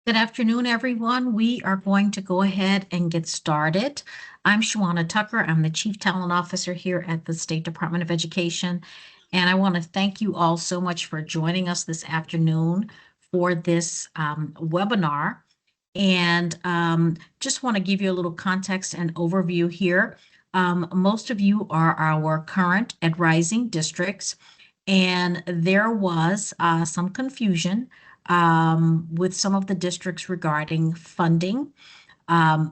Good afternoon, everyone. We are going to go ahead and get started. I'm Shawana Tucker. I'm the Chief Talent Officer here at the State Department of Education. And I want to thank you all so much for joining us this afternoon for this webinar. And just want to give you a little context and overview here. Most of you are our current EdRising districts, and there was some confusion with some of the districts regarding funding. And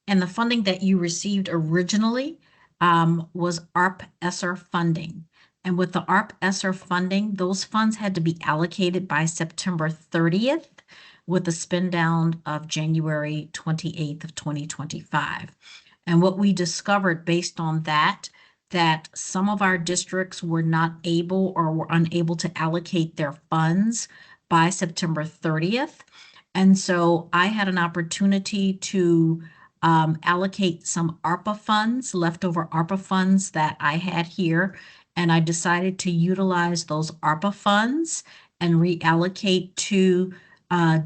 the funding that you received originally was ARP ESSER funding. And with the ARP ESSER funding, those funds had to be allocated by September 30th with a spend down of January 28th of 2025. And what we discovered based on that some of our districts were not able or were unable to allocate their funds by September 30th. And so I had an opportunity to allocate some ARPA funds, leftover ARPA funds that I had here. And I decided to utilize those ARPA funds and reallocate to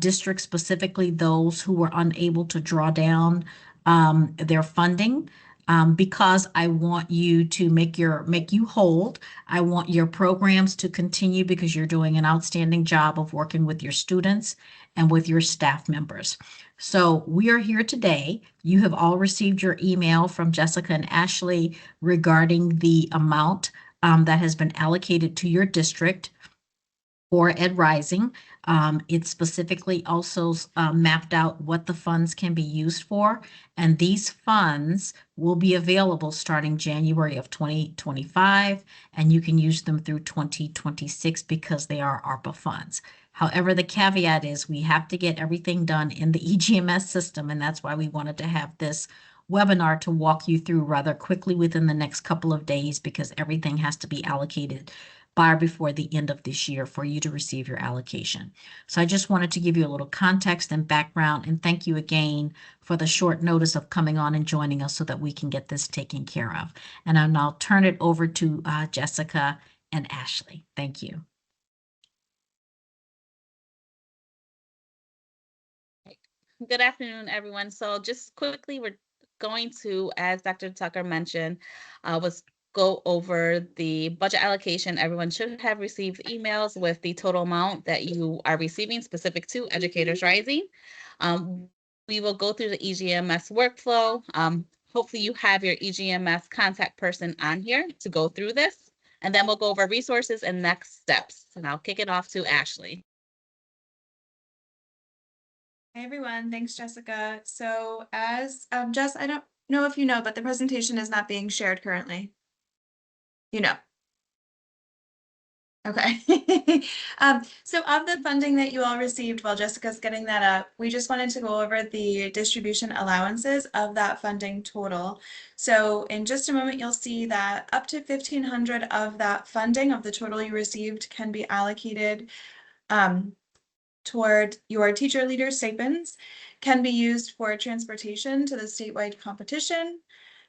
districts, specifically those who were unable to draw down their funding. Because I want you to make you whole. I want your programs to continue because you're doing an outstanding job of working with your students and with your staff members. So we are here today. You have all received your email from Jessica and Ashley regarding the amount that has been allocated to your district for EdRising. It specifically also mapped out what the funds can be used for, and these funds will be available starting January of 2025, and you can use them through 2026 because they are ARPA funds. However, the caveat is we have to get everything done in the EGMS system, and that's why we wanted to have this webinar to walk you through rather quickly within the next couple of days, because everything has to be allocated by or before the end of this year for you to receive your allocation. So I just wanted to give you a little context and background, and thank you again for the short notice of coming on and joining us so that we can get this taken care of. And I'll now turn it over to Jessica and Ashley. Thank you. Good afternoon, everyone. So just quickly, we're going to, as Dr. Tucker mentioned, was go over the budget allocation. Everyone should have received emails with the total amount that you are receiving specific to Educators Rising. We will go through the EGMS workflow. Hopefully you have your EGMS contact person on here to go through this, and then we'll go over resources and next steps. And I'll kick it off to Ashley. Hey everyone, thanks Jessica. So as Jess, I don't know if you know, but the presentation is not being shared currently. You know. Okay. So of the funding that you all received while Jessica's getting that up, we just wanted to go over the distribution allowances of that funding total. So in just a moment, you'll see that up to $1,500 of that funding of the total you received can be allocated toward your teacher leader stipends, can be used for transportation to the statewide competition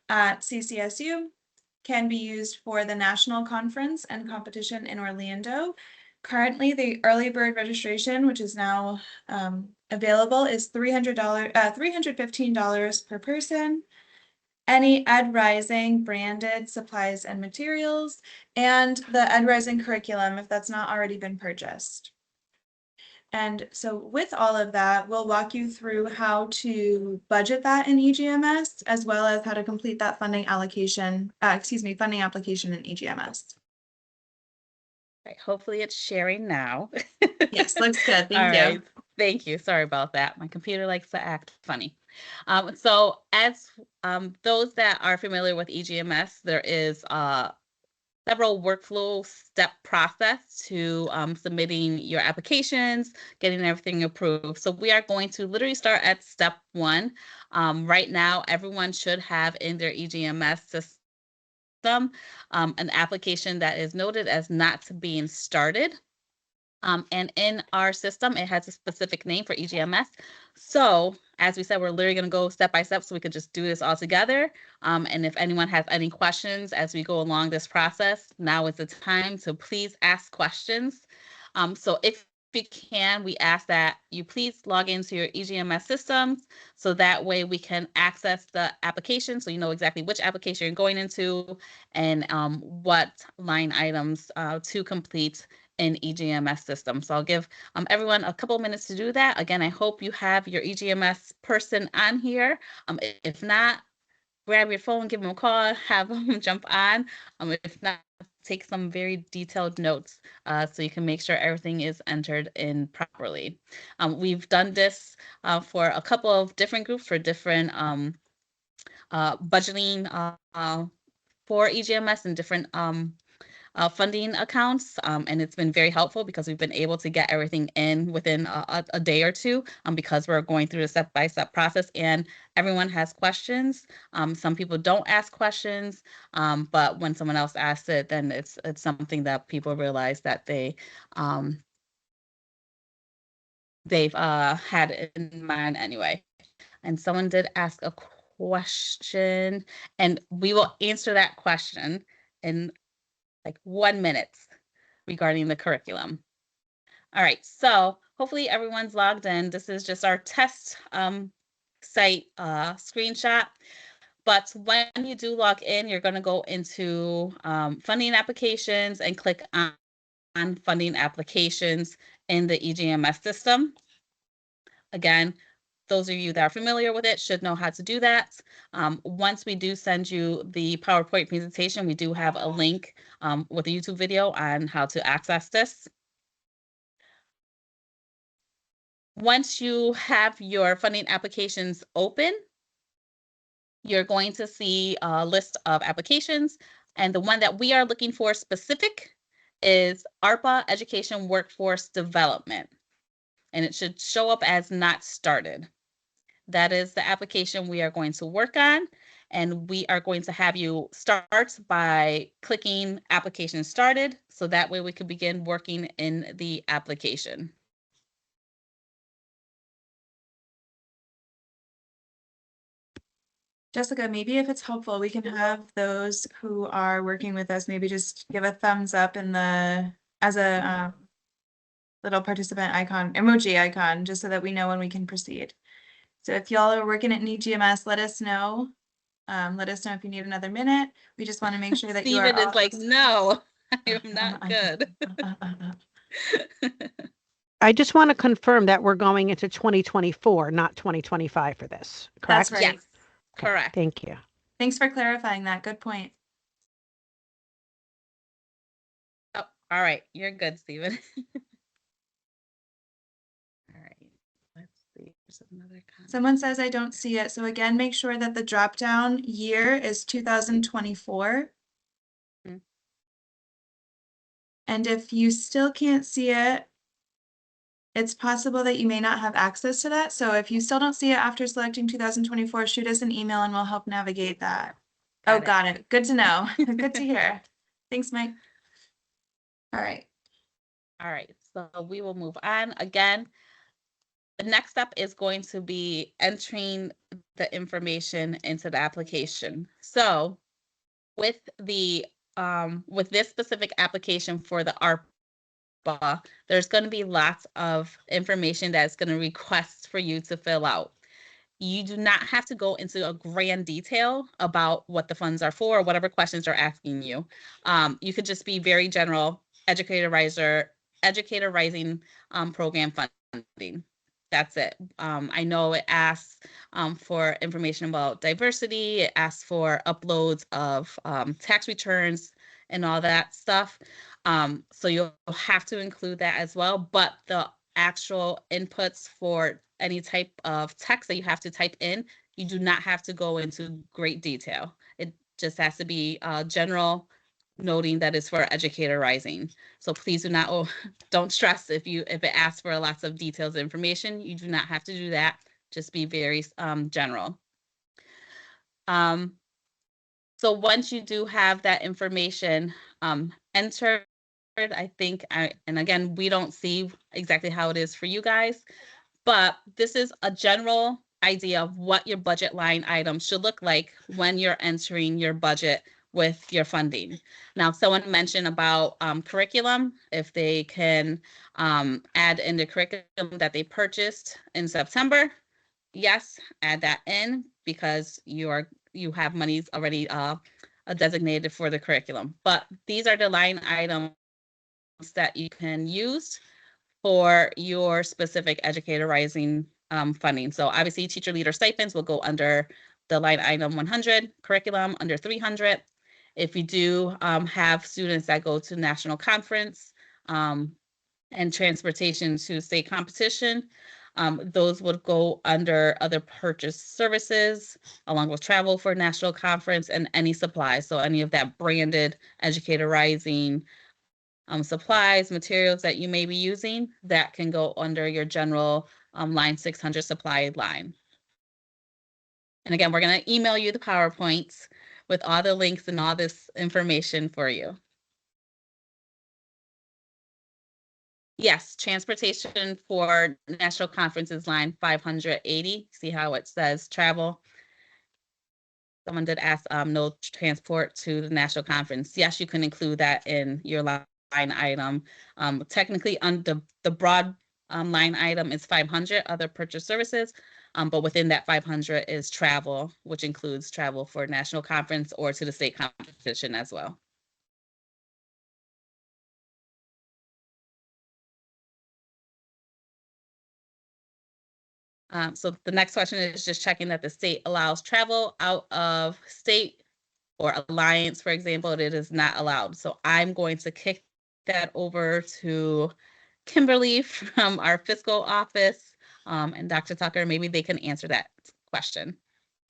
at CCSU, can be used for the national conference and competition in Orlando. Currently, the early bird registration, which is now available, is $315 per person. Any EdRising branded supplies and materials, and the EdRising curriculum if that's not already been purchased. And so with all of that, we'll walk you through how to budget that in EGMS, as well as how to complete that funding application in EGMS. Right, hopefully it's sharing now. Yes, looks good. Thank you. Right. Thank you. Sorry about that. My computer likes to act funny. So as those that are familiar with EGMS, there is several workflow step process to submitting your applications, getting everything approved. So we are going to literally start at step 1. Right now, everyone should have in their EGMS system an application that is noted as not being started. And in our system, it has a specific name for EGMS. So as we said, we're literally going to go step by step so we could just do this all together. And if anyone has any questions as we go along this process, now is the time to please ask questions. So if you can, we ask that you please log into your EGMS systems so that way we can access the application so you know exactly which application you're going into and what line items to complete in EGMS system. So I'll give everyone a couple minutes to do that. Again, I hope you have your EGMS person on here. If not, grab your phone, give them a call, have them jump on. If not, take some very detailed notes so you can make sure everything is entered in properly. We've done this for a couple of different groups for different budgeting for EGMS and different funding accounts, and it's been very helpful because we've been able to get everything in within a day or two because we're going through the step-by-step process and everyone has questions. Some people don't ask questions, but when someone else asks it, then it's something that people realize that they've had in mind anyway. And someone did ask a question, and we will answer that question in like 1 minute regarding the curriculum. All right, so hopefully everyone's logged in. This is just our test site screenshot. But when you do log in, you're going to go into funding applications and click on funding applications in the EGMS system. Again, those of you that are familiar with it should know how to do that. Once we do send you the PowerPoint presentation, we do have a link with a YouTube video on how to access this. Once you have your funding applications open, you're going to see a list of applications. And the one that we are looking for specific is ARPA Education Workforce Development. And it should show up as not started. That is the application we are going to work on, and we are going to have you start by clicking application started, so that way we can begin working in the application. Jessica, maybe if it's helpful, we can have those who are working with us, maybe just give a thumbs up in the, as a little participant icon, emoji icon, just so that we know when we can proceed. So if y'all are working at EGMS, let us know. Let us know if you need another minute. We just want to make sure that you are. Steven is like, no, I am not good. I just want to confirm that we're going into 2024, not 2025 for this, correct? That's right. Yes, correct. Thank you. Thanks for clarifying that. Good point. Oh, all right, you're good, Steven. All right, let's see. There's another comment. Someone says I don't see it. So again, make sure that the drop down year is 2024. Mhm. And if you still can't see it, it's possible that you may not have access to that. So if you still don't see it after selecting 2024, shoot us an email and we'll help navigate that. Got it. Good to know. Good to hear. Thanks, Mike. All right. All right, so we will move on. Again, the next step is going to be entering the information into the application. So with the with this specific application for the ARPA, there's going to be lots of information that's going to request for you to fill out. You do not have to go into a grand detail about what the funds are for or whatever questions they're asking you. You could just be very general, Educator Rising program funding. That's it. I know it asks for information about diversity. It asks for uploads of tax returns and all that stuff. So you'll have to include that as well. But the actual inputs for any type of text that you have to type in, you do not have to go into great detail. It just has to be general, noting that it's for Educator Rising. So please do not, don't stress if it asks for lots of details of information. You do not have to do that. Just be very general. So once you do have that information entered, I think, and again, we don't see exactly how it is for you guys, but this is a general idea of what your budget line item should look like when you're entering your budget with your funding. Now, someone mentioned about curriculum, if they can add in the curriculum that they purchased in September. Yes, add that in because you have monies already designated for the curriculum. But these are the line items that you can use for your specific Educator Rising funding. So obviously teacher leader stipends will go under the line item 100, curriculum under 300. If you do have students that go to national conference and transportation to state competition, those would go under other purchase services, along with travel for national conference and any supplies. So any of that branded Educator Rising supplies, materials that you may be using, that can go under your general line 600 supply line. And again, we're going to email you the PowerPoints with all the links and all this information for you. Yes, transportation for national conferences line 580. See how it says travel? Someone did ask no transport to the national conference. Yes, you can include that in your line item. Technically, under the broad line item is 500 other purchase services, but within that 500 is travel, which includes travel for national conference or to the state competition as well. So the next question is just checking that the state allows travel out of state or alliance, for example, it is not allowed. So I'm going to kick that over to Kimberly from our fiscal office, and Dr. Tucker, maybe they can answer that question.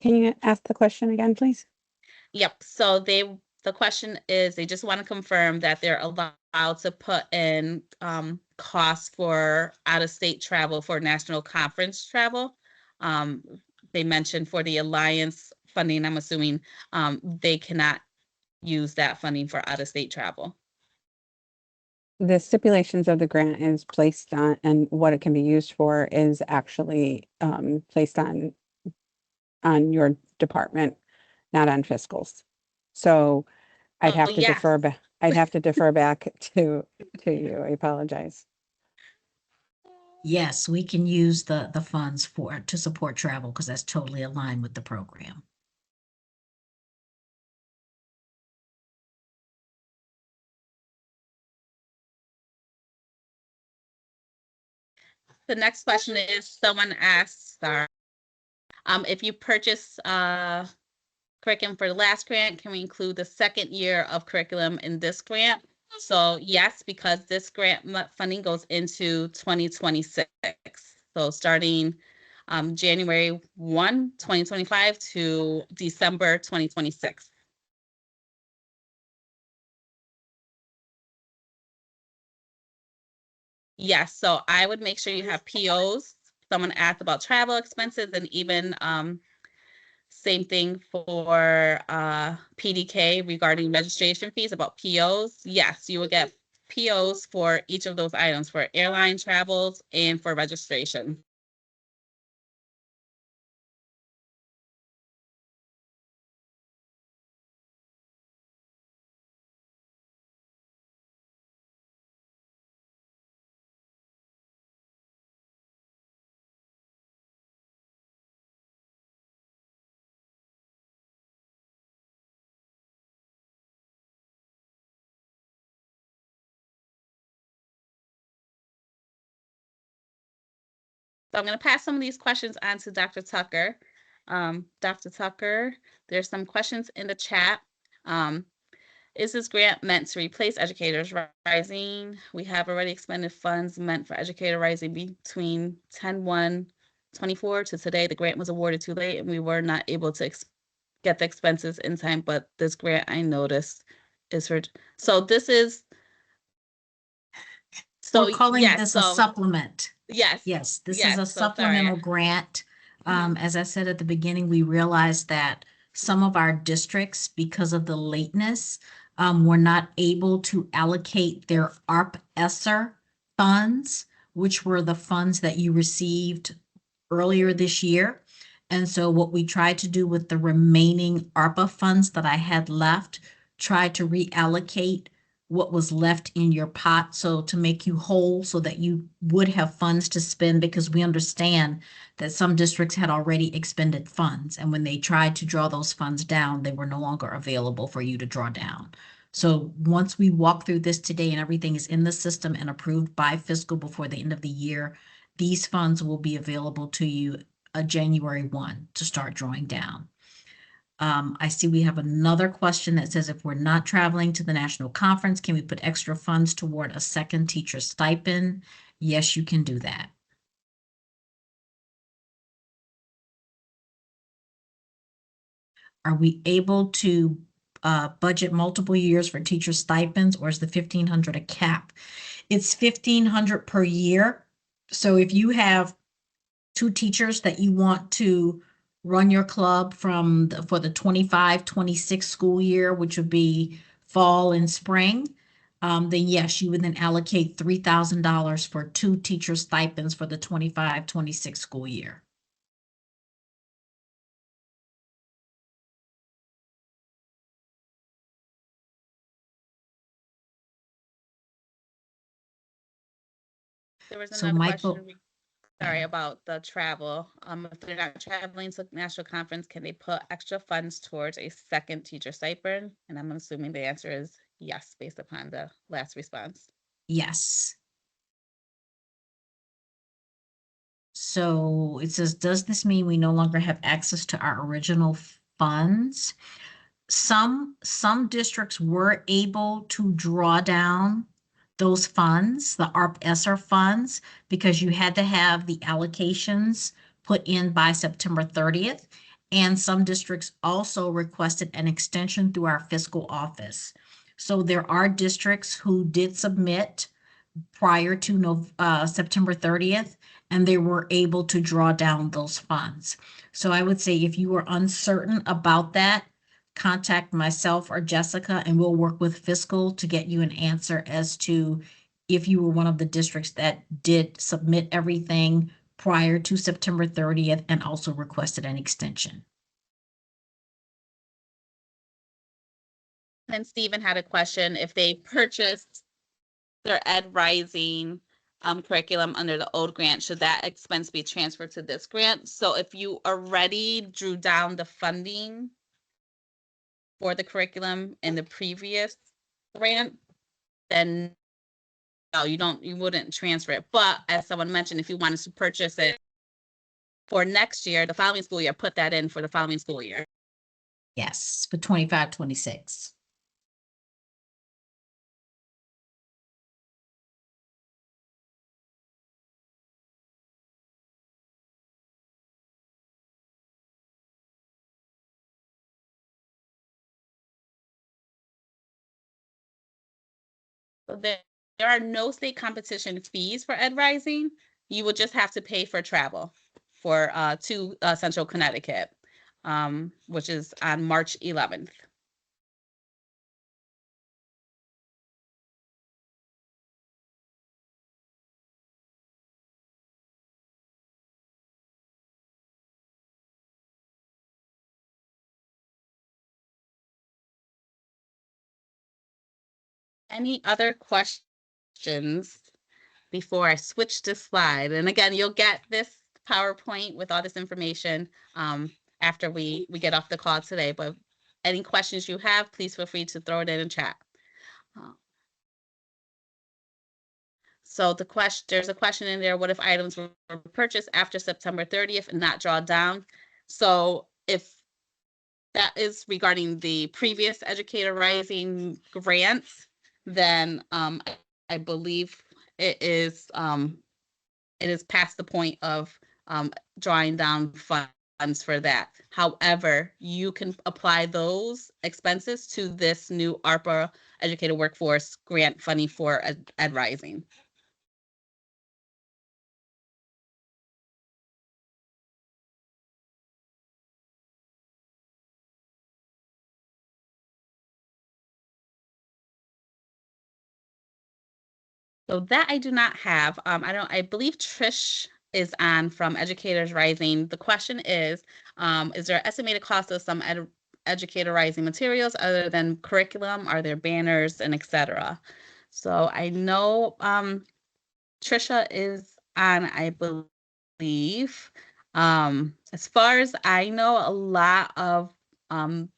Can you ask the question again, please? Yep, so the question is, they just want to confirm that they're allowed to put in costs for out-of-state travel for national conference travel. They mentioned for the Alliance funding, I'm assuming they cannot use that funding for out-of-state travel. The stipulations of the grant is placed on, and what it can be used for is actually placed on your department, not on fiscals. So I'd have to defer back. I'd have to defer back to you. I apologize. Yes, we can use the funds to support travel because that's totally aligned with the program. The next question is, someone asked, if you purchase curriculum for the last grant, can we include the second year of curriculum in this grant? So yes, because this grant funding goes into 2026. So starting January 1, 2025 to December 2026. Yes, so I would make sure you have POs. Someone asked about travel expenses, and even same thing for PDK regarding registration fees about POs. Yes, you will get POs for each of those items for airline travels and for registration. So I'm going to pass some of these questions on to Dr. Tucker. Dr. Tucker, there's some questions in the chat. Is this grant meant to replace Educators Rising? We have already expended funds meant for Educator Rising between 10/1/24 to today. The grant was awarded too late and we were not able to get the expenses in time, but this grant I noticed is for, so this is, so we're calling this a supplement. Yes. Yes, this Yes, is a so sorry. supplemental grant. As I said at the beginning, we realized that some of our districts, because of the lateness, were not able to allocate their ARP-ESSER funds, which were the funds that you received earlier this year. And so what we tried to do with the remaining ARPA funds that I had left try to reallocate what was left in your pot, so to make you whole, so that you would have funds to spend, because we understand that some districts had already expended funds, and when they tried to draw those funds down, they were no longer available for you to draw down. So once we walk through this today and everything is in the system and approved by fiscal before the end of the year, these funds will be available to you January 1 to start drawing down. I see we have another question that says, if we're not traveling to the national conference, can we put extra funds toward a second teacher stipend? Yes, you can do that. Are we able to budget multiple years for teacher stipends, or is the 1,500 a cap? It's 1,500 per year. So if you have 2 teachers that you want to run your club for the 25-26 school year, which would be fall and spring, then yes, you would then allocate $3,000 for 2 teacher stipends for the 25-26 school year. There was So another Michael- question, sorry, about the travel. If they're not traveling to the national conference, can they put extra funds towards a second teacher stipend? And I'm assuming the answer is yes, based upon the last response. Yes. So it says, does this mean we no longer have access to our original funds? Some districts were able to draw down those funds, the ARP-ESSER funds, because you had to have the allocations put in by September 30th. And some districts also requested an extension through our fiscal office. So there are districts who did submit prior to September 30th, and they were able to draw down those funds. So I would say, if you are uncertain about that, contact myself or Jessica, and we'll work with fiscal to get you an answer as to if you were one of the districts that did submit everything prior to September 30th and also requested an extension. Then Stephen had a question, if they purchased their Ed Rising curriculum under the old grant, should that expense be transferred to this grant? So if you already drew down the funding for the curriculum in the previous grant, then no, you wouldn't transfer it. But as someone mentioned, if you wanted to purchase it for next year, the following school year, put that in for the following school year. Yes, for 25-26. So there are no state competition fees for Ed Rising. You would just have to pay for travel for to Central Connecticut, which is on March 11th. Any other questions before I switch to slide? And again, you'll get this PowerPoint with all this information after we get off the call today. But any questions you have, please feel free to throw it in chat. So there's a question in there, what if items were purchased after September 30th and not drawn down? So if that is regarding the previous Educator Rising grants, then I believe it is past the point of drawing down funds for that. However, you can apply those expenses to this new ARPA Educator Workforce grant funding for Ed Rising. So that I do not have. I believe Trish is on from Educators Rising. The question is there estimated cost of some educator rising materials other than curriculum? Are there banners and etc.? So I know Trisha is on, I believe. As far as I know, a lot of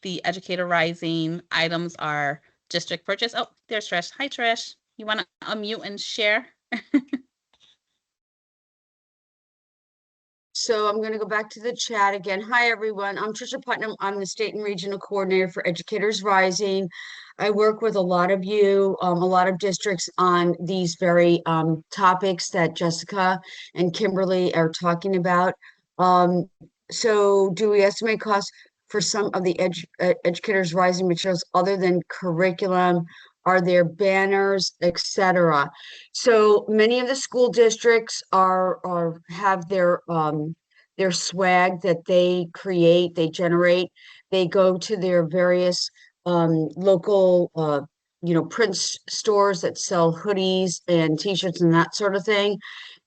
the Educator Rising items are district purchase. Oh, there's Trish. Hi, Trish. You want to unmute and share? So I'm going to go back to the chat again. Hi, everyone. I'm Trisha Putnam. I'm the State and Regional Coordinator for Educators Rising. I work with a lot of you, a lot of districts on these very topics that Jessica and Kimberly are talking about. So do we estimate costs for some of the Educators Rising materials other than curriculum? Are there banners, etc.? So many of the school districts have their swag that they create, they generate. They go to their various local print stores that sell hoodies and t-shirts and that sort of thing.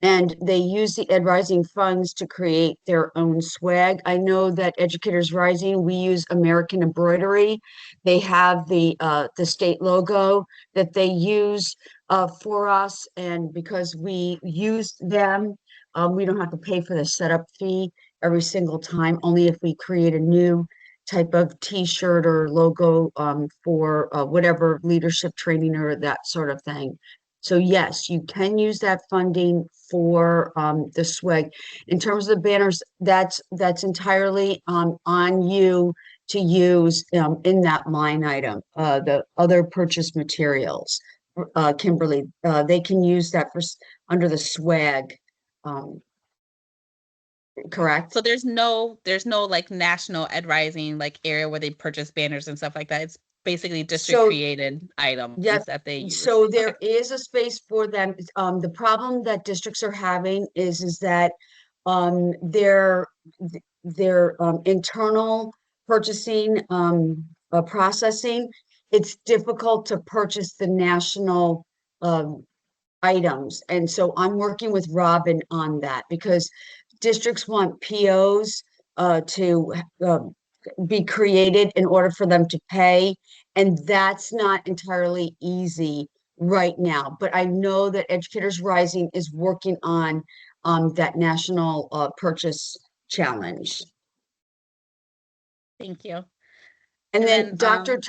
And they use the Ed Rising funds to create their own swag. I know that Educators Rising, we use American Embroidery. They have the state logo that they use for us, and because we use them, we don't have to pay for the setup fee every single time, only if we create a new type of t-shirt or logo for whatever leadership training or that sort of thing. So yes, you can use that funding for the swag. In terms of the banners, that's entirely on you to use in that line item. The other purchase materials, Kimberly, they can use that for under the swag. Correct? So there's no like national Ed Rising like area where they purchase banners and stuff like that. It's basically district created items Yes, that they use. so there Okay. is a space for them. The problem that districts are having is that their internal purchasing processing, it's difficult to purchase the national items. And so I'm working with Robin on that because districts want POs to be created in order for them to pay. And that's not entirely easy right now. But I know that Educators Rising is working on that national purchase challenge. Thank you. And then then, Dr.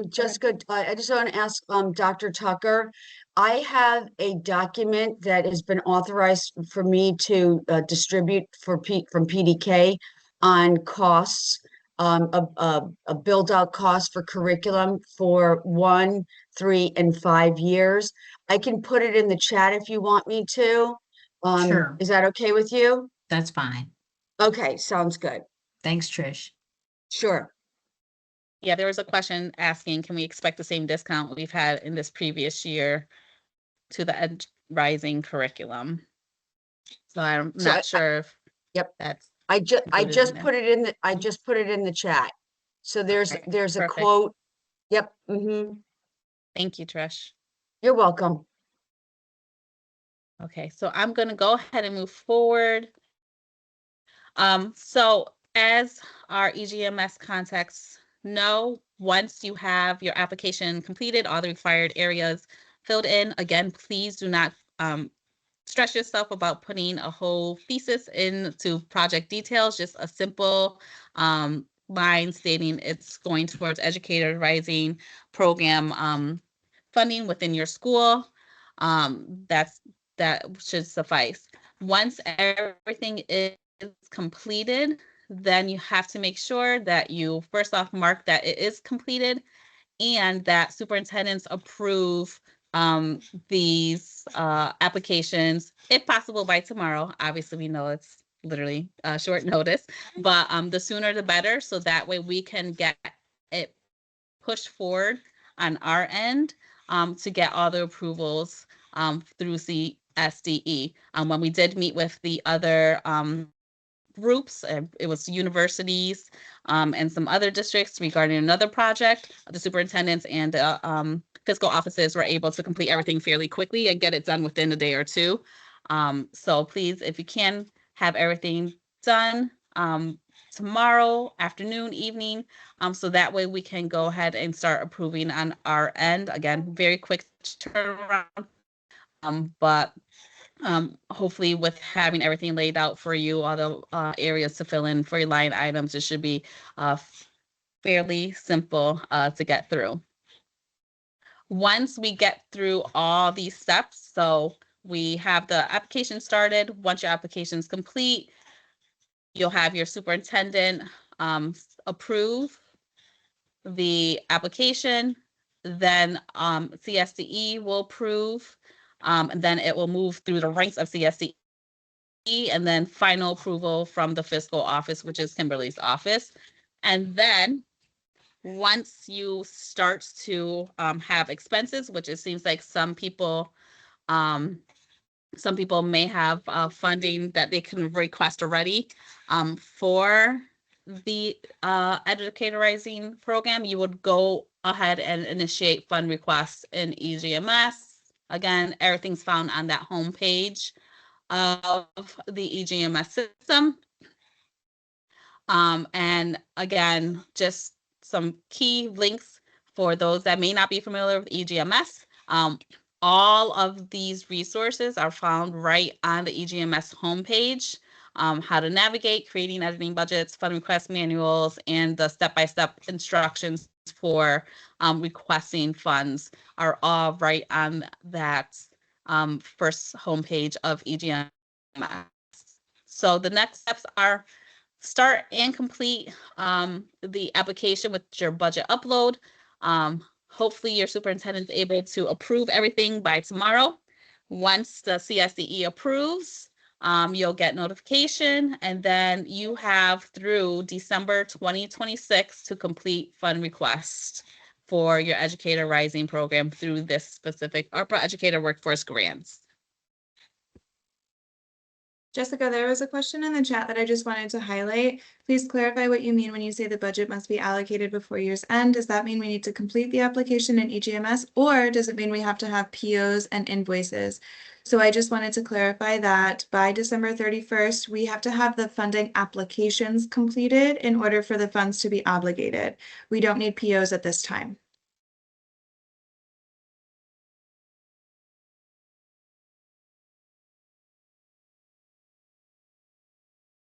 Jessica, I just want to ask Dr. Tucker, I have a document that has been authorized for me to distribute from PDK on costs, a build out cost for curriculum for 1, 3, and 5 years. I can put it in the chat if you want me to. Sure. Is that okay with you? That's fine. Okay, sounds good. Thanks, Trish. Sure. Yeah, there was a question asking, can we expect the same discount we've had in this previous year to the Ed Rising curriculum? So I'm So not sure if Yep. that's I just included in there. put it in the just put it in the chat. So there's Okay, a perfect. quote. Yep. Mm-hmm. Thank you, Trish. You're welcome. Okay, so I'm going to go ahead and move forward. So as our EGMS contacts know, once you have your application completed, all the required areas filled in, again, please do not stress yourself about putting a whole thesis into project details, just a simple line stating it's going towards Educator Rising program funding within your school. That should suffice. Once everything is completed, then you have to make sure that you first off mark that it is completed and that superintendents approve these applications, if possible by tomorrow. Obviously, we know it's literally short notice, but the sooner the better, so that way we can get it pushed forward on our end to get all the approvals through CSDE. When we did meet with the other groups, it was universities and some other districts regarding another project, the superintendents and fiscal offices were able to complete everything fairly quickly and get it done within a day or two. So please, if you can have everything done tomorrow afternoon, evening, so that way we can go ahead and start approving on our end. Again, very quick turnaround, but hopefully with having everything laid out for you, all the areas to fill in for your line items, it should be fairly simple to get through. Once we get through all these steps, so we have the application started. Once your application is complete, you'll have your superintendent approve the application, then CSDE will approve, and then it will move through the ranks of CSDE, and then final approval from the fiscal office, which is Kimberly's office. And then once you start to have expenses, which it seems like some people may have funding that they can request already for the Educator Rising program, you would go ahead and initiate fund requests in EGMS. Again, everything's found on that home page of the EGMS system. And again, just some key links for those that may not be familiar with EGMS. All of these resources are found right on the EGMS homepage. How to navigate, creating editing budgets, fund request manuals, and the step-by-step instructions for requesting funds are all right on that first homepage of EGMS. So the next steps are start and complete the application with your budget upload. Hopefully your superintendent is able to approve everything by tomorrow. Once the CSDE approves, you'll get notification, and then you have through December 2026 to complete fund request for your Educator Rising program through this specific ARPA Educator Workforce Grants. Jessica, there was a question in the chat that I just wanted to highlight. Please clarify what you mean when you say the budget must be allocated before year's end. Does that mean we need to complete the application in EGMS, or does it mean we have to have POs and invoices? So I just wanted to clarify that by December 31st, we have to have the funding applications completed in order for the funds to be obligated. We don't need POs at this time.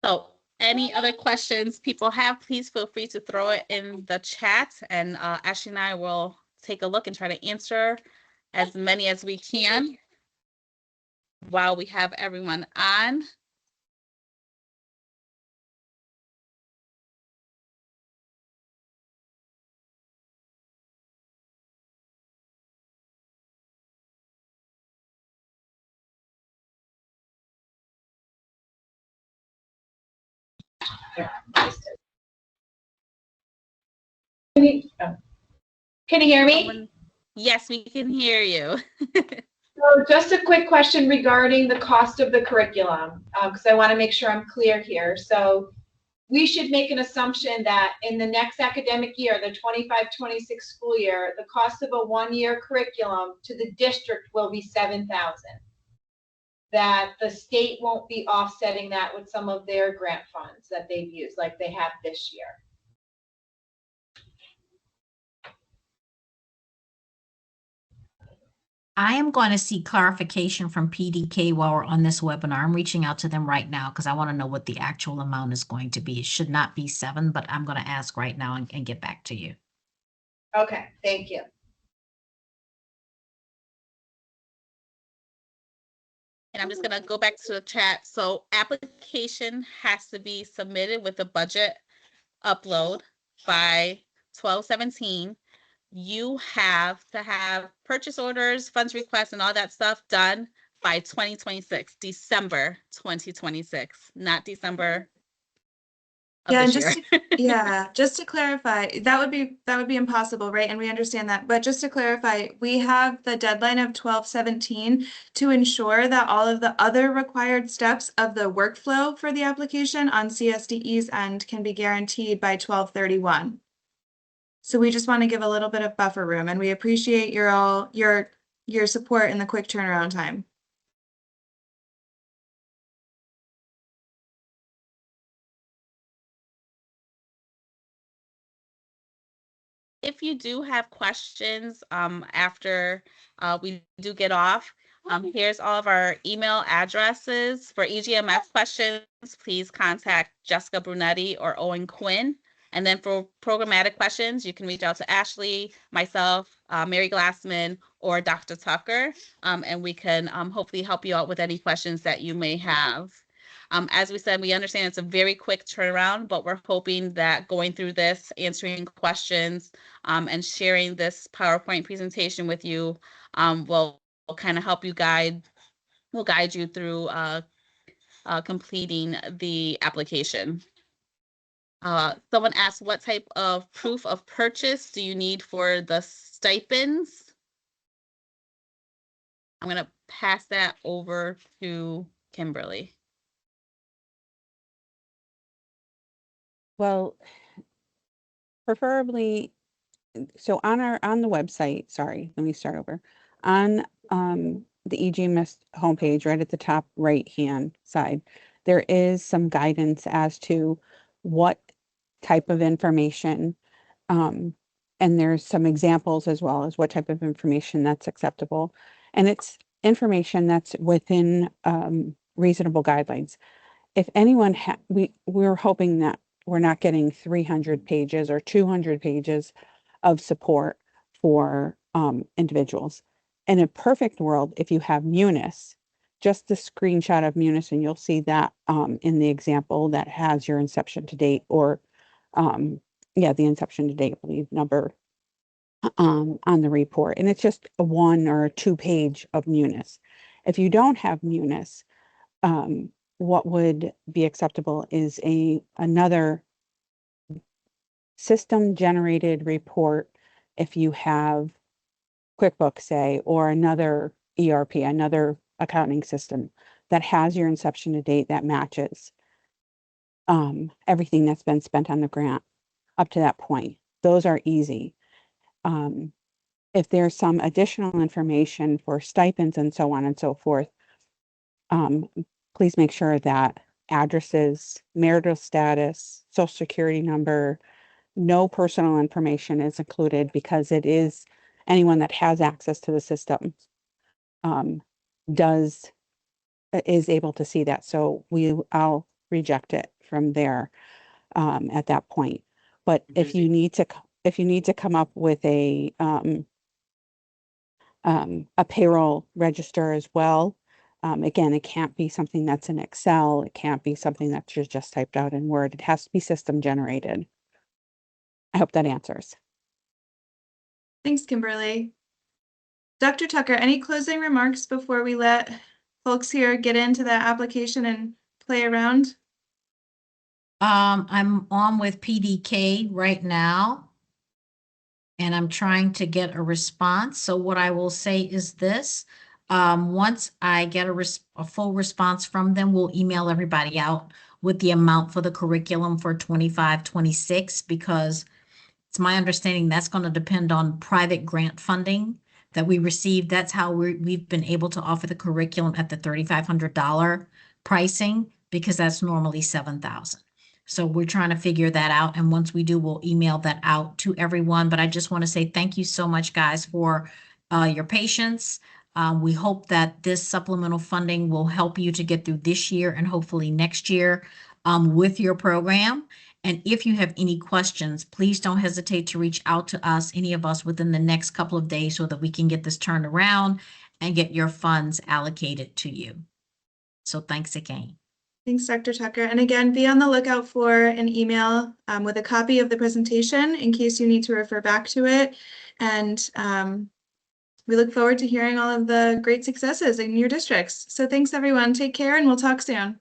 So any other questions people have, please feel free to throw it in the chat, and Ashley and I will take a look and try to answer as many as we can while we have everyone on. Can you hear me? Yes, we can hear you. So just a quick question regarding the cost of the curriculum, because I want to make sure I'm clear here. So we should make an assumption that in the next academic year, the 25-26 school year, the cost of a one-year curriculum to the district will be $7,000. That the state won't be offsetting that with some of their grant funds that they've used, like they have this year. I am going to seek clarification from PDK while we're on this webinar. I'm reaching out to them right now because I want to know what the actual amount is going to be. It should not be 7, but I'm going to ask right now and get back to you. Okay, thank you. And I'm just going to go back to the chat. So application has to be submitted with a budget upload by 12/17. You have to have purchase orders, funds requests, and all that stuff done by 2026, December 2026, not December of Yeah, and this just year. just to clarify, that would be impossible, right? And we understand that. But just to clarify, we have the deadline of 12/17 to ensure that all of the other required steps of the workflow for the application on CSDE's end can be guaranteed by 12/31. So we just want to give a little bit of buffer room, and we appreciate your support in the quick turnaround time. if you do have questions after we do get off, here's all of our email addresses. For EGMS questions, please contact Jessica Brunetti or Owen Quinn. And then for programmatic questions, you can reach out to Ashley, myself, Mary Glassman, or Dr. Tucker, and we can hopefully help you out with any questions that you may have. As we said, we understand it's a very quick turnaround, but we're hoping that going through this, answering questions, and sharing this PowerPoint presentation with you will kind of help you guide you through completing the application. Someone asked, what type of proof of purchase do you need for the stipends? I'm going to pass that over to Kimberly. Well, preferably, so on the website, sorry, let me start over. On the EGMS homepage, right at the top right-hand side, there is some guidance as to what type of information, and there's some examples as well as what type of information that's acceptable. And it's information that's within reasonable guidelines. If anyone, we're hoping that we're not getting 300 pages or 200 pages of support for individuals. In a perfect world, if you have Munis, just the screenshot of Munis, and you'll see that in the example that has your inception to date, or the inception to date, I believe, number on the report. And it's just a 1 or a 2-page of Munis. If you don't have Munis, what would be acceptable is another system generated report. If you have QuickBooks, say, or another ERP, another accounting system that has your inception to date that matches everything that's been spent on the grant up to that point. Those are easy. If there's some additional information for stipends and so on and so forth, please make sure that addresses, marital status, social security number, no personal information is included, because it is anyone that has access to the system is able to see that. So I'll reject it from there at that point. But if you need to come up with a payroll register as well, again, it can't be something that's in Excel. It can't be something that's just typed out in Word. It has to be system generated. I hope that answers. Thanks, Kimberly. Dr. Tucker, any closing remarks before we let folks here get into the application and play around? I'm on with PDK right now, and I'm trying to get a response. So what I will say is this: once I get a full response from them, we'll email everybody out with the amount for the curriculum for 25-26, because it's my understanding that's going to depend on private grant funding that we receive. That's how we've been able to offer the curriculum at the $3,500 pricing, because that's normally $7,000. So we're trying to figure that out. And once we do, we'll email that out to everyone. But I just want to say thank you so much, guys, for your patience. We hope that this supplemental funding will help you to get through this year and hopefully next year with your program. And if you have any questions, please don't hesitate to reach out to us, any of us, within the next couple of days, so that we can get this turned around and get your funds allocated to you. So thanks again. Thanks, Dr. Tucker. And again, be on the lookout for an email with a copy of the presentation in case you need to refer back to it. And we look forward to hearing all of the great successes in your districts. So thanks, everyone. Take care, and we'll talk soon.